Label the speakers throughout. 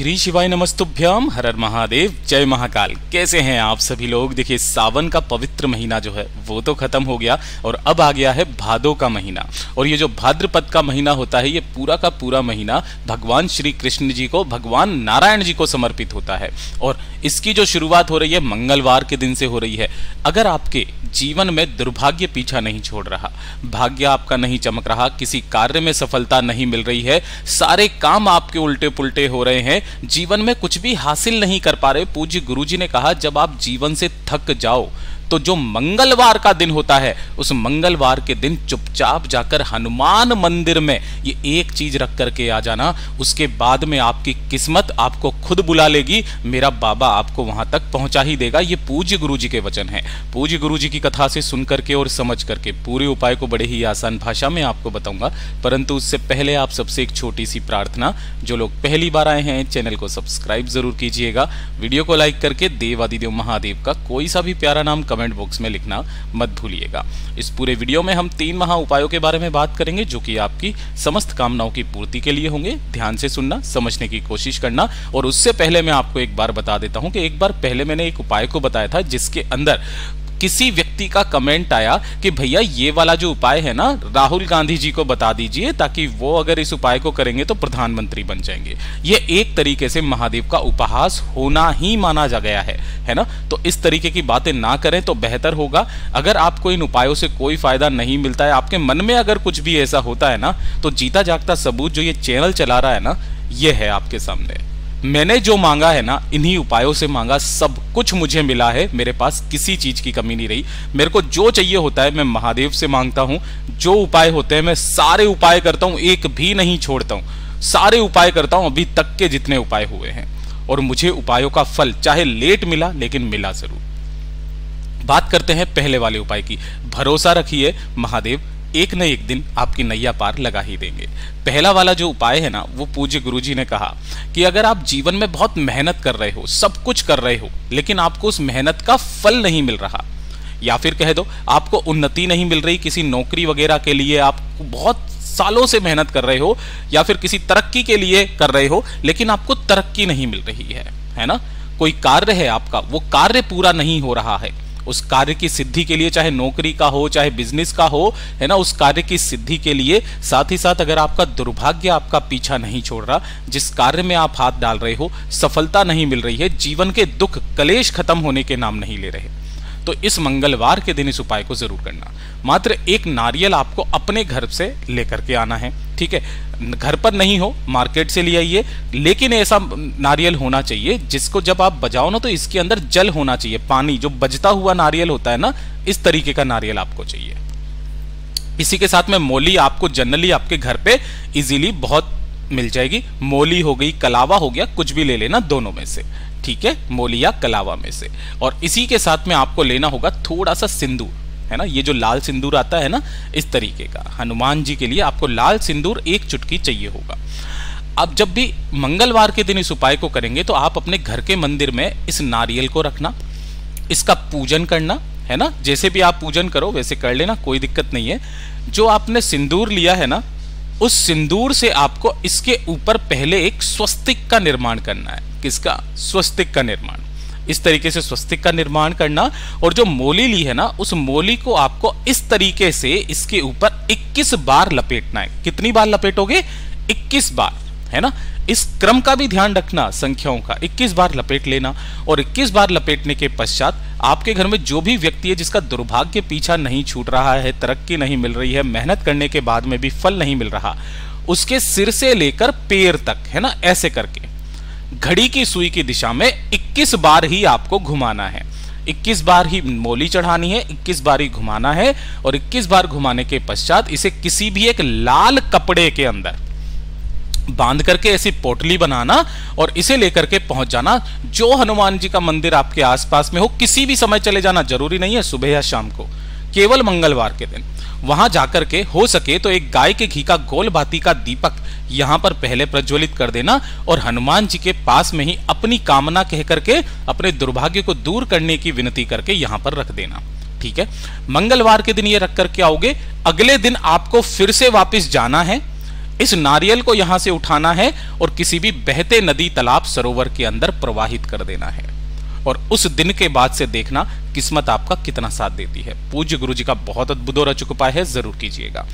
Speaker 1: श्री शिवाय नमस्तुभ्याम, हर हर महादेव, जय महाकाल। कैसे हैं आप सभी लोग। देखिए, सावन का पवित्र महीना जो है वो तो खत्म हो गया और अब आ गया है भादो का महीना। और ये जो भाद्रपद का महीना होता है, ये पूरा का पूरा महीना भगवान श्री कृष्ण जी को, भगवान नारायण जी को समर्पित होता है। और इसकी जो शुरुआत हो रही है मंगलवार के दिन से हो रही है। अगर आपके जीवन में दुर्भाग्य पीछा नहीं छोड़ रहा, भाग्य आपका नहीं चमक रहा, किसी कार्य में सफलता नहीं मिल रही है, सारे काम आपके उल्टे पुल्टे हो रहे हैं, जीवन में कुछ भी हासिल नहीं कर पा रहे, पूज्य गुरुजी ने कहा जब आप जीवन से थक जाओ तो जो मंगलवार का दिन होता है, उस मंगलवार के दिन चुपचाप जाकर हनुमान मंदिर में ये एक चीज रख करके आ जाना। उसके बाद में आपकी किस्मत आपको खुद बुला लेगी, मेरा बाबा आपको वहां तक पहुंचा ही देगा। ये पूज्य गुरुजी के वचन है। पूज्य गुरुजी की कथा से सुन करके और समझ करके पूरे उपाय को बड़े ही आसान भाषा में आपको बताऊंगा, परंतु उससे पहले आप सबसे एक छोटी सी प्रार्थना। जो लोग पहली बार आए हैं, चैनल को सब्सक्राइब जरूर कीजिएगा, वीडियो को लाइक करके देवादिदेव महादेव का कोई सा भी प्यारा नाम कमेंट बॉक्स में लिखना मत भूलिएगा। इस पूरे वीडियो में हम 3 महा उपायों के बारे में बात करेंगे, जो कि आपकी समस्त कामनाओं की पूर्ति के लिए होंगे। ध्यान से सुनना, समझने की कोशिश करना। और उससे पहले मैं आपको एक बार बता देता हूं कि एक बार पहले मैंने एक उपाय को बताया था, जिसके अंदर किसी व्यक्ति का कमेंट आया कि भैया ये वाला जो उपाय है ना, राहुल गांधी जी को बता दीजिए, ताकि वो अगर इस उपाय को करेंगे तो प्रधानमंत्री बन जाएंगे। ये एक तरीके से महादेव का उपहास होना ही माना जा गया है ना। तो इस तरीके की बातें ना करें तो बेहतर होगा। अगर आपको इन उपायों से कोई फायदा नहीं मिलता है, आपके मन में अगर कुछ भी ऐसा होता है ना, तो जीता जागता सबूत जो ये चैनल चला रहा है ना, ये है आपके सामने। मैंने जो मांगा है ना, इन्हीं उपायों से मांगा, सब कुछ मुझे मिला है। मेरे पास किसी चीज की कमी नहीं रही। मेरे को जो चाहिए होता है मैं महादेव से मांगता हूं। जो उपाय होते हैं मैं सारे उपाय करता हूं, एक भी नहीं छोड़ता हूं। सारे उपाय करता हूं, अभी तक के जितने उपाय हुए हैं। और मुझे उपायों का फल चाहे लेट मिला, लेकिन मिला जरूर। बात करते हैं पहले वाले उपाय की। भरोसा रखिए, महादेव एक न एक दिन आपकी नैया पार लगा ही देंगे। पहला वाला जो उपाय है ना, वो पूज्य गुरुजी ने कहा कि अगर आप जीवन में बहुत मेहनत कर रहे हो, सब कुछ कर रहे हो, लेकिन आपको उस मेहनत का फल नहीं मिल रहा, या फिर कह दो आपको उन्नति नहीं मिल रही, किसी नौकरी वगैरह के लिए आप बहुत सालों से मेहनत कर रहे हो, या फिर किसी तरक्की के लिए कर रहे हो, लेकिन आपको तरक्की नहीं मिल रही है ना। कोई कार्य है आपका, वो कार्य पूरा नहीं हो रहा है। उस कार्य की सिद्धि के लिए, चाहे नौकरी का हो, चाहे बिजनेस का हो, है ना, उस कार्य की सिद्धि के लिए, साथ ही साथ अगर आपका दुर्भाग्य आपका पीछा नहीं छोड़ रहा, जिस कार्य में आप हाथ डाल रहे हो सफलता नहीं मिल रही है, जीवन के दुख कलेश खत्म होने के नाम नहीं ले रहे, तो इस मंगलवार के दिन इस उपाय को जरूर करना। मात्र एक नारियल आपको अपने घर से लेकर के आना है, ठीक है। घर पर नहीं हो, मार्केट से ले आइए, लेकिन ऐसा नारियल होना चाहिए जिसको जब आप बजाओ ना, तो इसके अंदर जल होना चाहिए, पानी। जो बजता हुआ नारियल होता है ना, इस तरीके का नारियल आपको चाहिए। इसी के साथ में मोली आपको जनरली आपके घर पे इजीली बहुत मिल जाएगी। मोली हो गई, कलावा हो गया, कुछ भी ले लेना, दोनों में से, ठीक है, मोली या कलावा में से। और इसी के साथ में आपको लेना होगा थोड़ा सा सिंदूर, है ना, ये जो लाल सिंदूर आता है ना, इस तरीके का। हनुमान जी के लिए आपको लाल सिंदूर 1 चुटकी चाहिए होगा। अब जब भी मंगलवार के दिन इस उपाय को करेंगे, तो आप अपने घर के मंदिर में इस नारियल को रखना, इसका पूजन करना, है ना। जैसे भी आप पूजन करो वैसे कर लेना, कोई दिक्कत नहीं है। जो आपने सिंदूर लिया है ना, उस सिंदूर से आपको इसके ऊपर पहले एक स्वस्तिक का निर्माण करना है। किसका? स्वस्तिक का निर्माण। इस तरीके से स्वस्तिक का निर्माण करना। और जो मोली ली है ना, उस मोली को आपको इस तरीके से इसके ऊपर 21 बार लपेटना है। कितनी बार लपेटोगे? 21 बार, है ना। इस क्रम का भी ध्यान रखना, संख्याओं का। 21 बार लपेट लेना। और 21 बार लपेटने के पश्चात आपके घर में जो भी व्यक्ति है जिसका दुर्भाग्य पीछा नहीं छूट रहा है, तरक्की नहीं मिल रही है, मेहनत करने के बाद में भी फल नहीं मिल रहा, उसके सिर से लेकर पैर तक, है ना, ऐसे करके घड़ी की सुई की दिशा में 21 बार ही आपको घुमाना है। 21 बार ही मोली चढ़ानी है, 21 बार ही घुमाना है। और 21 बार घुमाने के पश्चात इसे किसी भी एक लाल कपड़े के अंदर बांध करके ऐसी पोटली बनाना और इसे लेकर के पहुंच जाना। जो हनुमान जी का मंदिर आपके आसपास में हो, किसी भी समय चले जाना, जरूरी नहीं है सुबह या शाम को, केवल मंगलवार के दिन। वहां जाकर के हो सके तो एक गाय के घी का गोल बाती का दीपक यहां पर पहले प्रज्वलित कर देना और हनुमान जी के पास में ही अपनी कामना कह करके, अपने दुर्भाग्य को दूर करने की विनती करके यहां पर रख देना, ठीक है। मंगलवार के दिन ये रख करके आओगे, अगले दिन आपको फिर से वापस जाना है। इस नारियल को यहां से उठाना है और किसी भी बहते नदी, तालाब, सरोवर के अंदर प्रवाहित कर देना है। और उस दिन के बाद से देखना किस्मत आपका कितना साथ देती है। पूज्य गुरु जी का बहुत अद्भुत और अचूक उपाय है, जरूर कीजिएगा।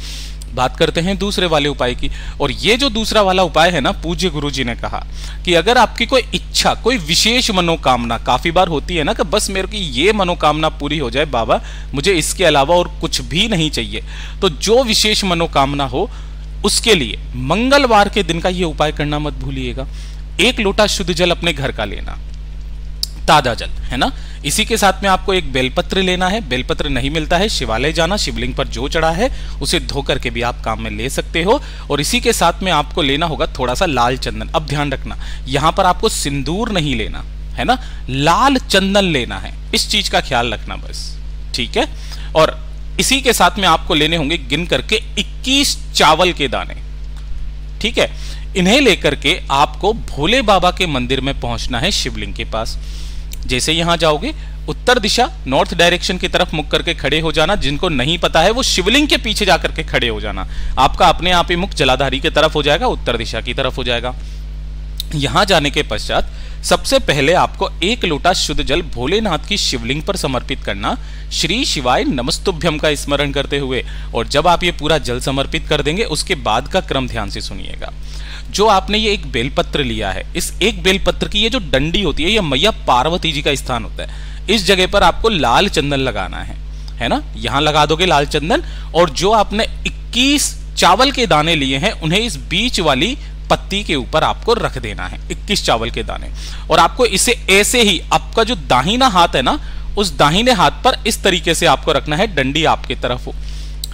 Speaker 1: बात करते हैं दूसरे वाले उपाय की। और ये जो दूसरा वाला उपाय है ना, पूज्य गुरु जी ने कहा कि अगर आपकी कोई इच्छा, कोई विशेष मनोकामना, काफी बार होती है ना कि बस मेरे की ये मनोकामना पूरी हो जाए बाबा, मुझे इसके अलावा और कुछ भी नहीं चाहिए, तो जो विशेष मनोकामना हो उसके लिए मंगलवार के दिन का ये उपाय करना मत भूलिएगा। 1 लोटा शुद्ध जल अपने घर का लेना, ताजा जल, है ना। इसी के साथ में आपको एक बेलपत्र लेना है। बेलपत्र नहीं मिलता है, शिवालय जाना, शिवलिंग पर जो चढ़ा है उसे धो करके भी आप काम में ले सकते हो। और इसी के साथ में आपको लेना होगा थोड़ा सा लाल चंदन। अब ध्यान रखना, यहां पर आपको सिंदूर नहीं लेना है ना, लाल चंदन लेना है। इस चीज का ख्याल रखना बस, ठीक है। और इसी के साथ में आपको लेने होंगे गिन करके 21 चावल के दाने, ठीक है। इन्हें लेकर के आपको भोले बाबा के मंदिर में पहुंचना है, शिवलिंग के पास। जैसे यहां जाओगे, उत्तर दिशा, नॉर्थ डायरेक्शन की तरफ मुख करके खड़े हो जाना। जिनको नहीं पता है वो शिवलिंग के पीछे जाकर के खड़े हो जाना। आपका अपने आप ही मुख जलाधारी की तरफ हो जाएगा, उत्तर दिशा की तरफ हो जाएगा। यहां जाने के पश्चात सबसे पहले आपको 1 लोटा शुद्ध जल भोलेनाथ की शिवलिंग पर समर्पित करना, श्री शिवाय नमस्तुभ्यम का स्मरण करते हुए। और जब आप ये पूरा जल समर्पित कर देंगे, उसके बाद का क्रम ध्यान से सुनिएगा। जो आपने ये एक बेलपत्र लिया है, इस एक बेलपत्र की ये जो डंडी होती है, ये मैया पार्वती जी का स्थान होता है। इस जगह पर आपको लाल चंदन लगाना है ना। यहां लगा दोगे लाल चंदन। और जो आपने 21 चावल के दाने लिए हैं, उन्हें इस बीच वाली पत्ती के ऊपर आपको रख देना है, 21 चावल के दाने। और आपको इसे ऐसे ही, आपका जो दाहिना हाथ है ना, उस दाहिने हाथ पर इस तरीके से आपको रखना है, डंडी आपकी तरफ हो,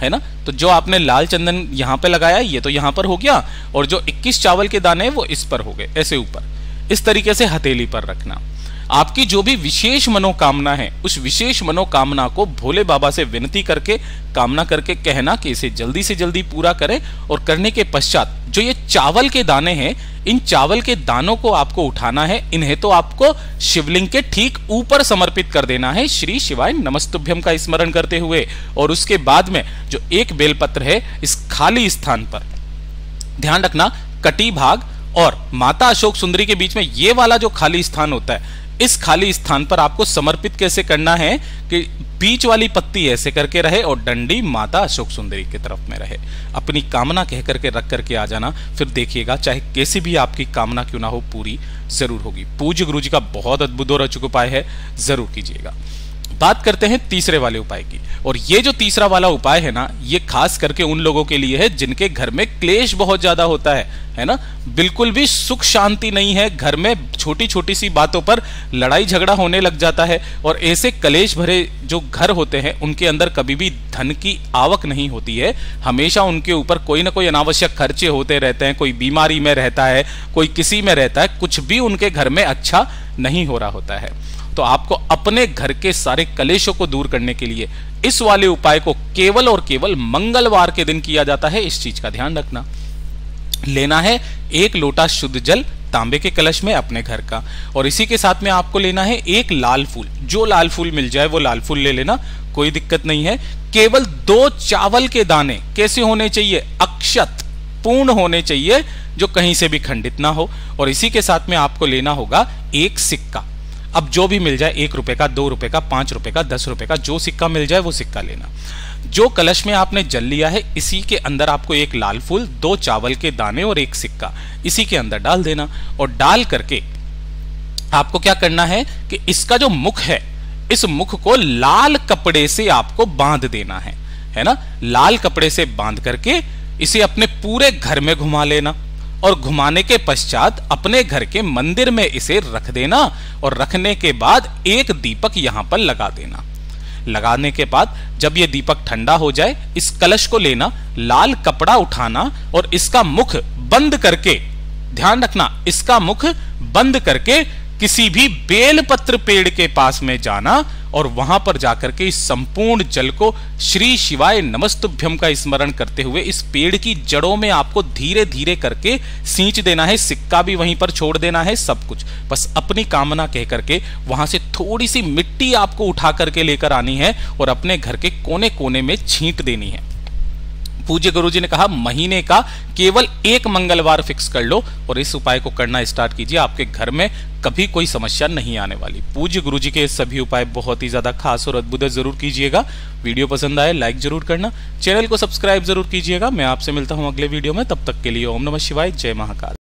Speaker 1: है ना। तो जो आपने लाल चंदन यहां पे लगाया, ये तो यहां पर हो गया, और जो 21 चावल के दाने वो इस पर हो गए, ऐसे ऊपर। इस तरीके से हथेली पर रखना। आपकी जो भी विशेष मनोकामना है, उस विशेष मनोकामना को भोले बाबा से विनती करके, कामना करके कहना कि इसे जल्दी से जल्दी पूरा करें। और करने के पश्चात जो ये चावल के दाने हैं, इन चावल के दानों को आपको उठाना है। इन्हें तो आपको शिवलिंग के ठीक ऊपर समर्पित कर देना है, श्री शिवाय नमस्तुभ्यम का स्मरण करते हुए। और उसके बाद में जो एक बेलपत्र है, इस खाली स्थान पर ध्यान रखना, कटी भाग और माता अशोक सुंदरी के बीच में ये वाला जो खाली स्थान होता है, इस खाली स्थान पर आपको समर्पित कैसे करना है कि बीच वाली पत्ती ऐसे करके रहे और डंडी माता अशोक सुंदरी की तरफ में रहे। अपनी कामना कह करके रख करके आ जाना, फिर देखिएगा चाहे कैसी भी आपकी कामना क्यों ना हो, पूरी जरूर होगी। पूज्य गुरु जी का बहुत अद्भुत और अचूक उपाय है, जरूर कीजिएगा। बात करते हैं तीसरे वाले उपाय की। और ये जो तीसरा वाला उपाय है ना, ये खास करके उन लोगों के लिए है जिनके घर में क्लेश बहुत ज्यादा होता है ना। बिल्कुल भी सुख शांति नहीं है, घर में छोटी छोटी सी बातों पर लड़ाई झगड़ा होने लग जाता है। और ऐसे कलेश भरे जो घर होते हैं, उनके अंदर कभी भी धन की आवक नहीं होती है। हमेशा उनके ऊपर कोई ना कोई अनावश्यक खर्चे होते रहते हैं। कोई बीमारी में रहता है, कोई किसी में रहता है, कुछ भी उनके घर में अच्छा नहीं हो रहा होता है। तो आपको अपने घर के सारे कलेशों को दूर करने के लिए इस वाले उपाय को केवल और केवल मंगलवार के दिन किया जाता है। इस चीज का ध्यान रखना। लेना है 1 लोटा शुद्ध जल तांबे के कलश में अपने घर का। और इसी के साथ में आपको लेना है 1 लाल फूल। जो लाल फूल मिल जाए वो लाल फूल ले लेना, कोई दिक्कत नहीं है। केवल 2 चावल के दाने कैसे होने चाहिए? अक्षत पूर्ण होने चाहिए, जो कहीं से भी खंडित ना हो। और इसी के साथ में आपको लेना होगा 1 सिक्का। अब जो भी मिल जाए, 1 रुपए का, 2 रुपए का, 5 रुपए का, 10 रुपए का, जो सिक्का मिल जाए वो सिक्का लेना। जो कलश में आपने जल लिया है, इसी के अंदर आपको 1 लाल फूल, 2 चावल के दाने और 1 सिक्का इसी के अंदर डाल देना। और डाल करके आपको क्या करना है कि इसका जो मुख है, इस मुख को लाल कपड़े से आपको बांध देना है ना। लाल कपड़े से बांध करके इसे अपने पूरे घर में घुमा लेना। और घुमाने के पश्चात अपने घर के मंदिर में इसे रख देना। और रखने के बाद 1 दीपक यहां पर लगा देना। लगाने के बाद जब ये दीपक ठंडा हो जाए, इस कलश को लेना, लाल कपड़ा उठाना और इसका मुख बंद करके, ध्यान रखना, इसका मुख बंद करके किसी भी बेलपत्र पेड़ के पास में जाना। और वहां पर जाकर के इस संपूर्ण जल को श्री शिवाय नमस्तुभ्यम का स्मरण करते हुए इस पेड़ की जड़ों में आपको धीरे धीरे करके सींच देना है। सिक्का भी वहीं पर छोड़ देना है, सब कुछ। बस अपनी कामना कह करके वहां से थोड़ी सी मिट्टी आपको उठा करके लेकर आनी है और अपने घर के कोने कोने में छींट देनी है। पूज्य गुरुजी ने कहा महीने का केवल एक मंगलवार फिक्स कर लो और इस उपाय को करना स्टार्ट कीजिए, आपके घर में कभी कोई समस्या नहीं आने वाली। पूज्य गुरुजी के सभी उपाय बहुत ही ज्यादा खास और अद्भुत जरूर कीजिएगा। वीडियो पसंद आए लाइक जरूर करना, चैनल को सब्सक्राइब जरूर कीजिएगा। मैं आपसे मिलता हूं अगले वीडियो में, तब तक के लिए ओम नमः शिवाय, जय महाकाल।